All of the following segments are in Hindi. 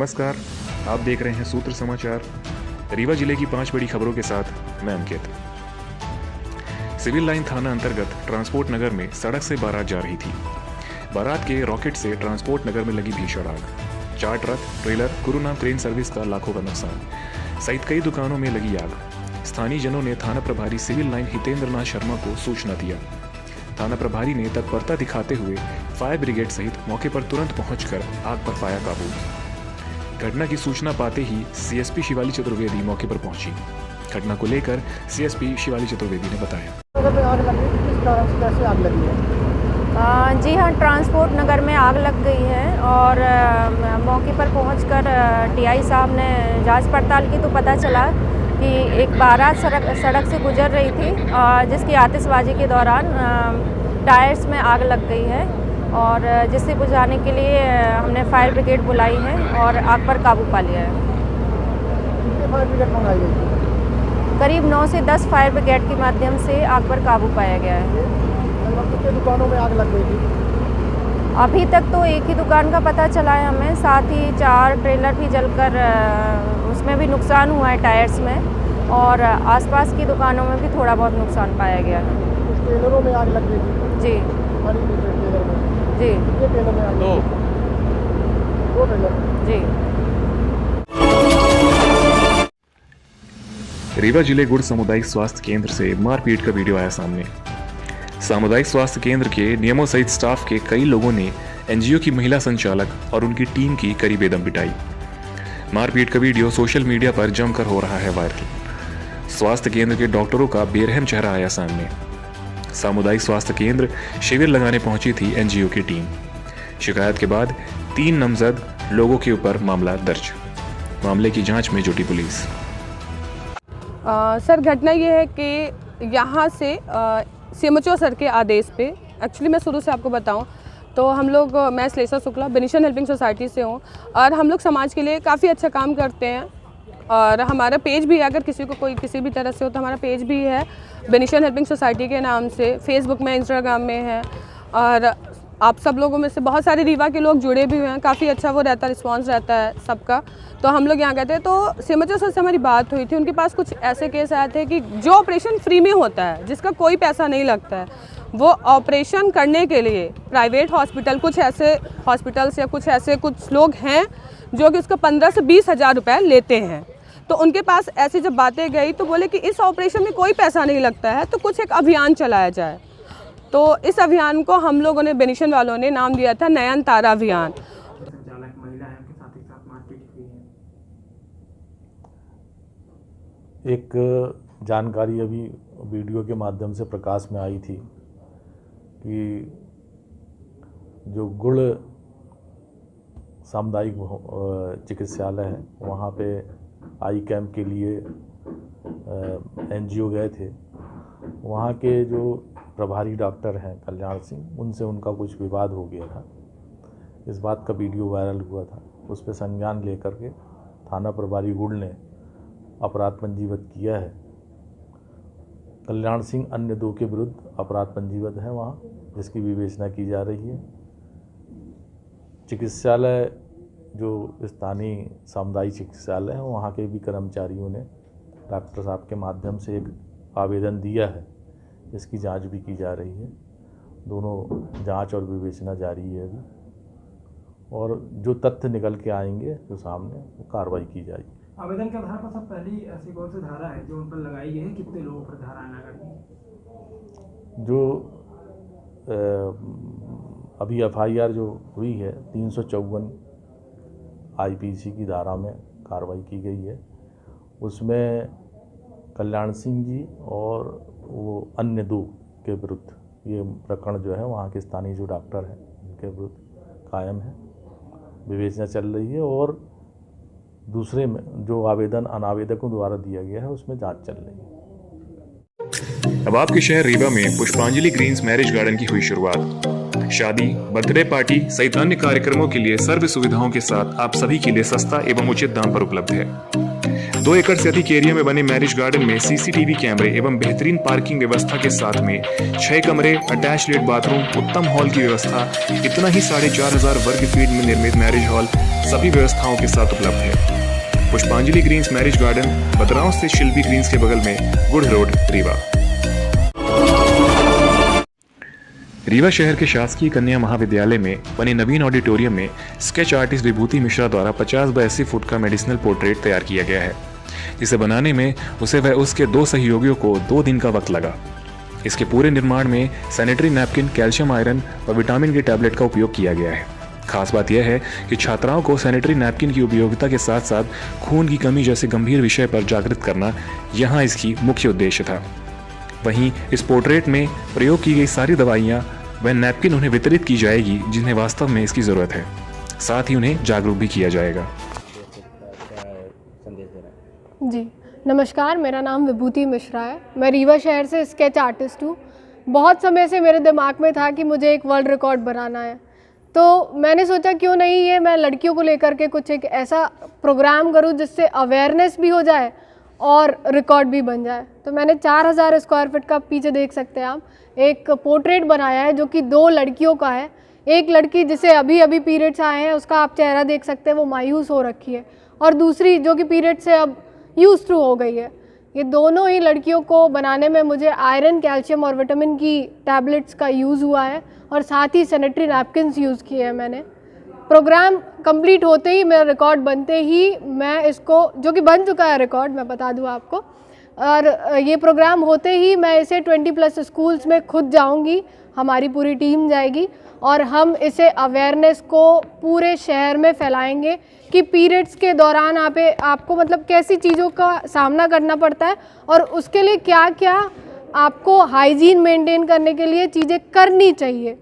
नमस्कार, आप देख रहे हैं सूत्र समाचार। रीवा जिले की 5 बड़ी खबरों के साथ मैं अंकित। सिविल लाइन थाना अंतर्गत ट्रांसपोर्ट नगर में सड़क से बारात जा रही थी। बारात के रॉकेट से ट्रांसपोर्ट नगर में लगी भीषण आग। 4 truck, trailer, Gurnam train service का लाखों का नुकसान सहित कई दुकानों में लगी आग। स्थानीय जनों ने थाना प्रभारी सिविल लाइन हितेंद्र नाथ शर्मा को सूचना दिया। थाना प्रभारी ने तत्परता दिखाते हुए फायर ब्रिगेड सहित मौके पर तुरंत पहुंचकर आग पर पाया काबू। घटना की सूचना पाते ही सीएसपी शिवाली चतुर्वेदी मौके पर पहुंची। घटना को लेकर सीएसपी शिवाली चतुर्वेदी ने बताया। आग लगी, किस कारण से कैसे आग लगी है? जी हाँ, ट्रांसपोर्ट नगर में आग लग गई है और मौके पर पहुंचकर टीआई साहब ने जांच पड़ताल की तो पता चला कि एक बारात सड़क से गुजर रही थी जिसकी आतिशबाजी के दौरान टायर्स में आग लग गई है और जिसे बुझाने के लिए हमने फायर ब्रिगेड बुलाई है और आग पर काबू पा लिया है। कितनी फायर ब्रिगेड मंगाई गई थी? करीब 9 से 10 फायर ब्रिगेड के माध्यम से आग पर काबू पाया गया है। लगभग कितने दुकानों में आग लग गई थी? अभी तक तो एक ही दुकान का पता चला है हमें, साथ ही 4 ट्रेलर भी जलकर उसमें भी नुकसान हुआ है टायर्स में, और आसपास की दुकानों में भी थोड़ा बहुत नुकसान पाया गया है। कुछ ट्रेलरों में आग लग गई थी? जी बड़ी ट्रेलर में? जी कितने ट्रेलर में आग लगी? 2 ट्रेलर। जी। रीवा जिले गुड़ सामुदायिक स्वास्थ्य केंद्र से मारपीट का वीडियो आया सामने। सामुदायिक स्वास्थ्य केंद्र के नियमों सहित स्टाफ के कई लोगों ने एनजीओ की महिला संचालक और उनकी टीम की कड़ी बेदम पिटाई। मारपीट का वीडियो सोशल मीडिया पर जमकर हो रहा है वायरल। स्वास्थ्य केंद्र के डॉक्टरों का बेरहम चेहरा आया सामने। सामुदायिक स्वास्थ्य केंद्र शिविर लगाने पहुंची थी एनजीओ की टीम। शिकायत के बाद 3 नामजद लोगों के ऊपर मामला दर्ज। मामले की जांच में जुटी पुलिस। सर, घटना ये है कि यहाँ से सीएमएचओ सर के आदेश पे, एक्चुअली मैं शुरू से आपको बताऊं तो हम लोग, मैं श्लेषा शुक्ला बेनिशियन हेल्पिंग सोसाइटी से हूँ और हम लोग समाज के लिए काफ़ी अच्छा काम करते हैं और हमारा पेज भी है, अगर किसी को कोई किसी भी तरह से हो तो हमारा पेज भी है बेनिशियन हेल्पिंग सोसाइटी के नाम से, फेसबुक में, इंस्टाग्राम में है। और आप सब लोगों में से बहुत सारे रीवा के लोग जुड़े भी हुए हैं, काफ़ी अच्छा वो रहता है, रिस्पांस रहता है सबका। तो हम लोग यहाँ गए थे तो सीएमएचओ सर से हमारी बात हुई थी। उनके पास कुछ ऐसे केस आए थे कि जो ऑपरेशन फ्री में होता है, जिसका कोई पैसा नहीं लगता है, वो ऑपरेशन करने के लिए प्राइवेट हॉस्पिटल, कुछ ऐसे हॉस्पिटल्स या कुछ लोग हैं जो कि उसका 15 से 20 हज़ार रुपये लेते हैं। तो उनके पास ऐसी जब बातें गई तो बोले कि इस ऑपरेशन में कोई पैसा नहीं लगता है, तो कुछ एक अभियान चलाया जाए। तो इस अभियान को हम लोगों ने, बेनिशियन वालों ने नाम दिया था नयन तारा अभियान। संचालक महिला है, उनके साथ एक साथ मारपीट हुई है। एक जानकारी अभी वीडियो के माध्यम से प्रकाश में आई थी कि जो गुड़ सामुदायिक चिकित्सालय है, वहाँ पे आई कैम्प के लिए एनजीओ गए थे। वहाँ के जो प्रभारी डॉक्टर हैं कल्याण सिंह, उनसे उनका कुछ विवाद हो गया था। इस बात का वीडियो वायरल हुआ था। उस पर संज्ञान लेकर के थाना प्रभारी गुड़ ने अपराध पंजीबद्ध किया है। कल्याण सिंह अन्य 2 के विरुद्ध अपराध पंजीबद्ध है वहाँ, जिसकी विवेचना की जा रही है। चिकित्सालय जो स्थानीय सामुदायिक चिकित्सालय है, वहाँ के भी कर्मचारियों ने डॉक्टर साहब के माध्यम से एक आवेदन दिया है, इसकी जांच भी की जा रही है। दोनों जांच और विवेचना जारी है अभी, और जो तथ्य निकल के आएंगे जो सामने, वो कार्रवाई की जाएगी। आवेदन के आधार पर सब पहली ऐसी कौन सी धारा है जो उन पर लगाई गई है? कितने लोगों पर धारा लगी? जो अभी एफआईआर जो हुई है 354 आईपीसी की धारा में कार्रवाई की गई है। उसमें कल्याण सिंह जी और वो अन्य 2 के विरुद्ध ये प्रकरण जो है वहाँ के स्थानीय जो डॉक्टर हैं उनके विरुद्ध कायम है, विवेचना चल रही है। और दूसरे में जो आवेदन अनावेदकों द्वारा दिया गया है, उसमें जांच चल रही है। अब आपके शहर रीवा में पुष्पांजलि ग्रीन्स मैरिज गार्डन की हुई शुरुआत। शादी, बर्थडे पार्टी सहित अन्य कार्यक्रमों के लिए सर्व सुविधाओं के साथ आप सभी के लिए सस्ता एवं उचित दाम पर उपलब्ध है। 2 एकड़ से अधिक एरिया में बने मैरिज गार्डन में सीसीटीवी कैमरे एवं बेहतरीन पार्किंग व्यवस्था के साथ में 6 कमरे, अटैच्ड बाथरूम, उत्तम हॉल की व्यवस्था, इतना ही 4500 वर्ग फीट में निर्मित मैरिज हॉल, सभी व्यवस्थाओं के साथ उपलब्ध है। पुष्पांजलि ग्रीन्स मैरिज गार्डन, बदरांव स्थित शिल्पी ग्रीन्स के बगल में गुड़ रोड, रीवा। रीवा शहर के शासकीय कन्या महाविद्यालय में बने नवीन ऑडिटोरियम में स्केच आर्टिस्ट विभूति मिश्रा द्वारा 50 बाय 80 फुट का मेडिसिनल पोर्ट्रेट तैयार किया गया है, जिसे बनाने में उसे व उसके 2 सहयोगियों को 2 दिन का वक्त लगा। इसके पूरे निर्माण में सैनिटरी नैपकिन, कैल्शियम आयरन और विटामिन की टैबलेट का उपयोग किया गया है। खास बात यह है कि छात्राओं को सैनिटरी नैपकिन की उपयोगिता के साथ साथ खून की कमी जैसे गंभीर विषय पर जागृत करना यहाँ इसकी मुख्य उद्देश्य था। वहीं इस पोर्ट्रेट में प्रयोग की गई सारी दवाइयाँ व नैपकिन उन्हें वितरित की जाएगी जिन्हें वास्तव में इसकी ज़रूरत है। साथ ही उन्हें जागरूक भी किया जाएगा। जी नमस्कार, मेरा नाम विभूति मिश्रा है। मैं रीवा शहर से स्केच आर्टिस्ट हूँ। बहुत समय से मेरे दिमाग में था कि मुझे एक वर्ल्ड रिकॉर्ड बनाना है, तो मैंने सोचा क्यों नहीं ये मैं लड़कियों को लेकर के कुछ एक ऐसा प्रोग्राम करूँ जिससे अवेयरनेस भी हो जाए और रिकॉर्ड भी बन जाए। तो मैंने 4000 स्क्वायर फीट का, पीछे देख सकते हैं आप, एक पोर्ट्रेट बनाया है जो कि 2 लड़कियों का है। एक लड़की जिसे अभी अभी पीरियड्स आए हैं, उसका आप चेहरा देख सकते हैं, वो मायूस हो रखी है, और दूसरी जो कि पीरियड से अब यूज टू हो गई है। ये दोनों ही लड़कियों को बनाने में मुझे आयरन, कैल्शियम और विटामिन की टैबलेट्स का यूज़ हुआ है, और साथ ही सैनिटरी नैपकिन्स यूज़ किए हैं मैंने। प्रोग्राम कंप्लीट होते ही, मेरा रिकॉर्ड बनते ही, मैं इसको, जो कि बन चुका है रिकॉर्ड, मैं बता दूँ आपको, और ये प्रोग्राम होते ही मैं इसे 20+ स्कूल्स में खुद जाऊंगी, हमारी पूरी टीम जाएगी, और हम इसे अवेयरनेस को पूरे शहर में फैलाएंगे कि पीरियड्स के दौरान आपको मतलब कैसी चीज़ों का सामना करना पड़ता है, और उसके लिए क्या क्या आपको हाइजीन मेंटेन करने के लिए चीज़ें करनी चाहिए।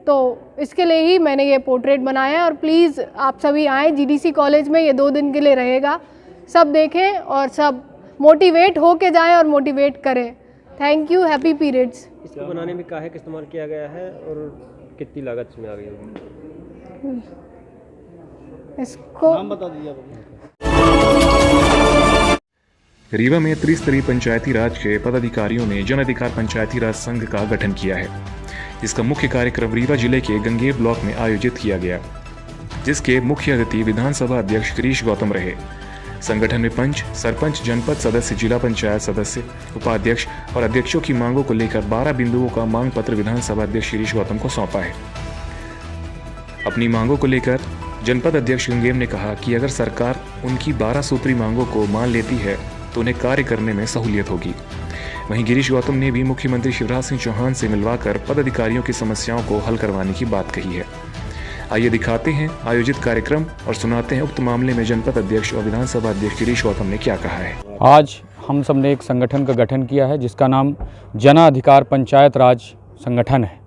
तो इसके लिए ही मैंने ये पोर्ट्रेट बनाया है, और प्लीज़ आप सभी आएँ, GDC कॉलेज में ये 2 दिन के लिए रहेगा। सब देखें और सब मोटिवेट होके जाएं और मोटिवेट करें। Thank you, happy periods. इसको बनाने में काहे का इस्तेमाल किया गया है और कितनी लागत इसमें आ गई होगी? इसको नाम बता दीजिए आप। रीवा में त्रिस्तरीय पंचायती राज के पदाधिकारियों ने जन अधिकार पंचायती राज संघ का गठन किया है। इसका मुख्य कार्यक्रम रीवा जिले के गंगेर ब्लॉक में आयोजित किया गया, जिसके मुख्य अतिथि विधानसभा अध्यक्ष गिरीश गौतम रहे। संगठन में पंच, सरपंच, जनपद सदस्य, जिला पंचायत सदस्य, उपाध्यक्ष और अध्यक्षों की मांगों को लेकर 12 बिंदुओं का मांग पत्र विधानसभा अध्यक्ष गिरीश गौतम को सौंपा है। अपनी मांगों को लेकर जनपद अध्यक्ष गंगेम ने कहा कि अगर सरकार उनकी 12 सूत्री मांगों को मान लेती है तो उन्हें कार्य करने में सहूलियत होगी। वहीं गिरीश गौतम ने भी मुख्यमंत्री शिवराज सिंह चौहान से मिलवाकर पदाधिकारियों की समस्याओं को हल करवाने की बात कही है। आइए दिखाते हैं आयोजित कार्यक्रम और सुनाते हैं उक्त मामले में जनपद अध्यक्ष और विधानसभा अध्यक्ष गिरीश गौतम ने क्या कहा है। आज हम सब ने एक संगठन का गठन किया है जिसका नाम जन अधिकार पंचायत राज संगठन है,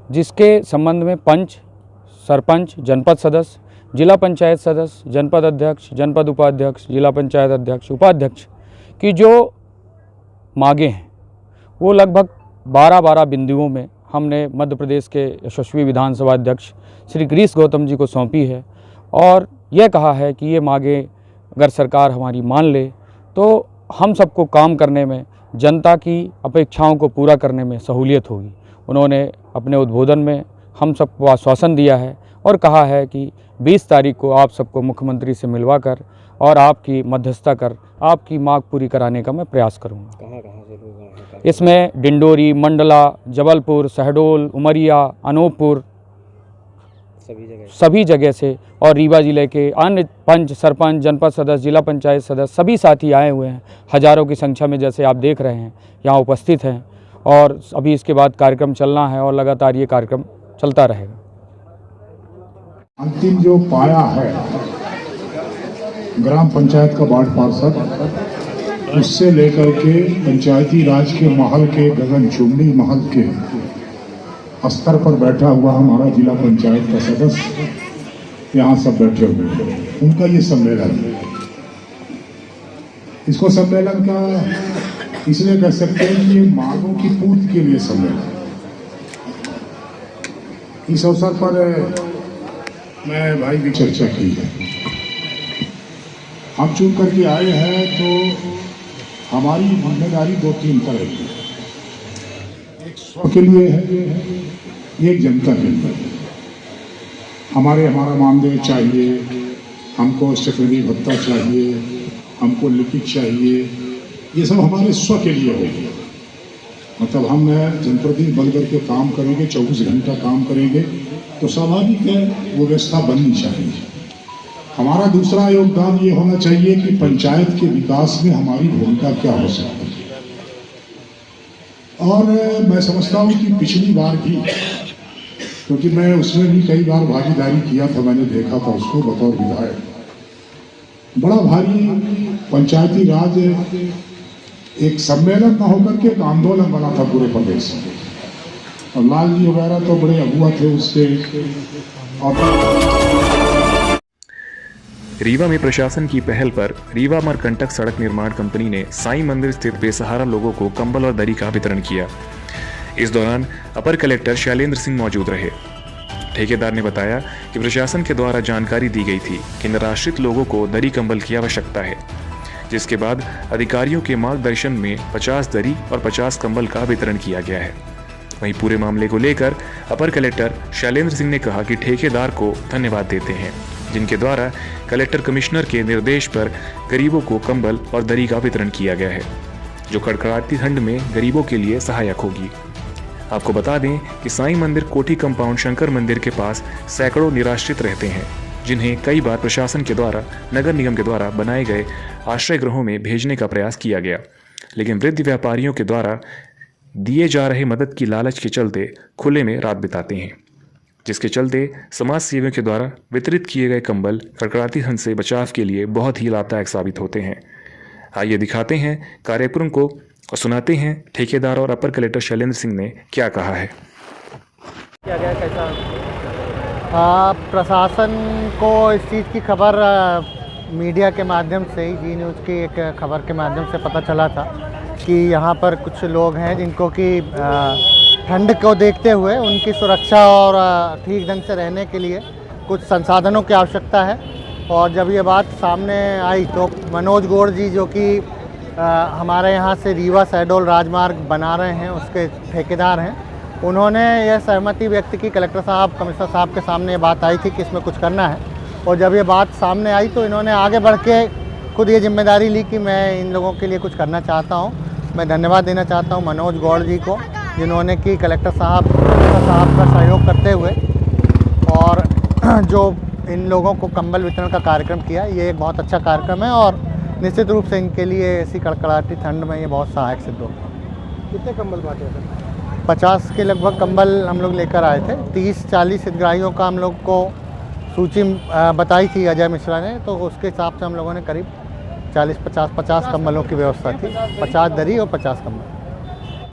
जिसके संबंध में पंच, सरपंच, जनपद सदस्य, जिला पंचायत सदस्य, जनपद अध्यक्ष, जनपद उपाध्यक्ष, जिला पंचायत अध्यक्ष, उपाध्यक्ष की जो मांगे हैं वो लगभग 12 बिंदुओं में हमने मध्य प्रदेश के यशस्वी विधानसभा अध्यक्ष श्री गिरीश गौतम जी को सौंपी है, और यह कहा है कि ये मांगे अगर सरकार हमारी मान ले तो हम सबको काम करने में, जनता की अपेक्षाओं को पूरा करने में सहूलियत होगी। उन्होंने अपने उद्बोधन में हम सबको आश्वासन दिया है और कहा है कि 20 तारीख को आप सबको मुख्यमंत्री से मिलवाकर और आपकी मध्यस्थता कर आपकी मांग पूरी कराने का मैं प्रयास करूंगा। कहाँ से लोग आए हैं? इसमें डिंडोरी, मंडला, जबलपुर, शहडोल, उमरिया, अनूपपुर, सभी जगह से, और रीवा जिले के अन्य पंच, सरपंच, जनपद सदस्य, जिला पंचायत सदस्य सभी साथी आए हुए हैं। हजारों की संख्या में जैसे आप देख रहे हैं यहाँ उपस्थित हैं, और अभी इसके बाद कार्यक्रम चलना है और लगातार ये कार्यक्रम चलता रहेगा। अंतिम जो पाया है ग्राम पंचायत का वार्ड पार्षद, उससे लेकर के पंचायती राज के महल के, गगनचुंबी महल के स्तर पर बैठा हुआ हमारा जिला पंचायत का सदस्य, यहाँ सब बैठे हुए हैं, उनका ये सम्मेलन, इसको सम्मेलन का इसलिए कह सकते हैं कि ये मांगों की पूर्ति के लिए सम्मेलन। इस अवसर पर मैं भाई भी चर्चा की है। हम चुन करके आए हैं तो हमारी जिम्मेदारी 2-3 तरह की है। एक स्व के लिए है, एक जनता के लिए। हमारा मानदेय चाहिए, हमको चक्रवृद्धि भत्ता चाहिए, हमको लिखित चाहिए, ये सब हमारे स्व के लिए होगी। मतलब हम जनप्रतिनिधि बन करके काम करेंगे, 24 घंटा काम करेंगे, तो स्वाभाविक है वो व्यवस्था बननी चाहिए। हमारा दूसरा योगदान ये होना चाहिए कि पंचायत के विकास में हमारी भूमिका क्या हो सकती है। और मैं समझता हूँ कि पिछली बार भी, क्योंकि मैं उसमें भी कई बार भागीदारी किया था, मैंने देखा था उसको बतौर विधायक, बड़ा भारी पंचायती राज एक सम्मेलन न होकर के एक आंदोलन बना था पूरे प्रदेश में, और लाल जी वगैरह तो बड़े अगुआ थे उसके। रीवा में प्रशासन की पहल पर रीवा अमरकंटक सड़क निर्माण कंपनी ने साईं मंदिर स्थित बेसहारा लोगों को कंबल और दरी का वितरण किया। इस दौरान अपर कलेक्टर शैलेंद्र सिंह मौजूद रहे। ठेकेदार ने बताया कि प्रशासन के द्वारा जानकारी दी गई थी कि निराश्रित लोगों को दरी कंबल की आवश्यकता है, जिसके बाद अधिकारियों के मार्गदर्शन में 50 दरी और 50 कंबल का वितरण किया गया है। वहीं पूरे मामले को लेकर अपर कलेक्टर शैलेंद्र सिंह ने कहा कि ठेकेदार को धन्यवाद देते हैं, जिनके द्वारा कलेक्टर कमिश्नर के निर्देश पर गरीबों को कंबल और दरी का वितरण किया गया है, जो कड़कड़ाती ठंड में गरीबों के लिए सहायक होगी। आपको बता दें कि साईं मंदिर कोठी कंपाउंड शंकर मंदिर के पास सैकड़ों निराश्रित रहते हैं, जिन्हें कई बार प्रशासन के द्वारा नगर निगम के द्वारा बनाए गए आश्रय गृहों में भेजने का प्रयास किया गया, लेकिन वृद्ध व्यापारियों के द्वारा दिए जा रहे मदद की लालच के चलते खुले में रात बिताते हैं, जिसके चलते समाज सेवियों के द्वारा वितरित किए गए कंबल कड़कड़ाती ठंड से बचाव के लिए बहुत ही लाभदायक साबित होते हैं। आइए दिखाते हैं कार्यक्रम को और सुनाते हैं ठेकेदार और अपर कलेक्टर शैलेंद्र सिंह ने क्या कहा है। क्या गया कैसा? प्रशासन को इस चीज़ की खबर मीडिया के माध्यम से ही, जी न्यूज़ की एक खबर के माध्यम से पता चला था कि यहाँ पर कुछ लोग हैं जिनको कि ठंड को देखते हुए उनकी सुरक्षा और ठीक ढंग से रहने के लिए कुछ संसाधनों की आवश्यकता है। और जब ये बात सामने आई तो मनोज गौड़ जी, जो कि हमारे यहाँ से रीवा शहडोल राजमार्ग बना रहे हैं, उसके ठेकेदार हैं, उन्होंने यह सहमति व्यक्त की कलेक्टर साहब, कमिश्नर साहब के सामने ये बात आई थी कि इसमें कुछ करना है। और जब ये बात सामने आई तो इन्होंने आगे बढ़ के खुद ये जिम्मेदारी ली कि मैं इन लोगों के लिए कुछ करना चाहता हूँ। मैं धन्यवाद देना चाहता हूँ मनोज गौड़ जी को, जिन्होंने कि कलेक्टर साहब का सहयोग करते हुए और जो इन लोगों को कंबल वितरण का कार्यक्रम किया, ये एक बहुत अच्छा कार्यक्रम है और निश्चित रूप से इनके लिए ऐसी कड़कड़ाती ठंड में ये बहुत सहायक सिद्ध होगा। कितने कंबल बांटे सर? 50 के लगभग कंबल हम लोग लेकर आए थे। 30-40 हितग्राहियों का हम लोग को सूची बताई थी अजय मिश्रा ने, तो उसके हिसाब से हम लोगों ने करीब 40-50 कंबलों की व्यवस्था थी, 50 दरी और 50 कंबल।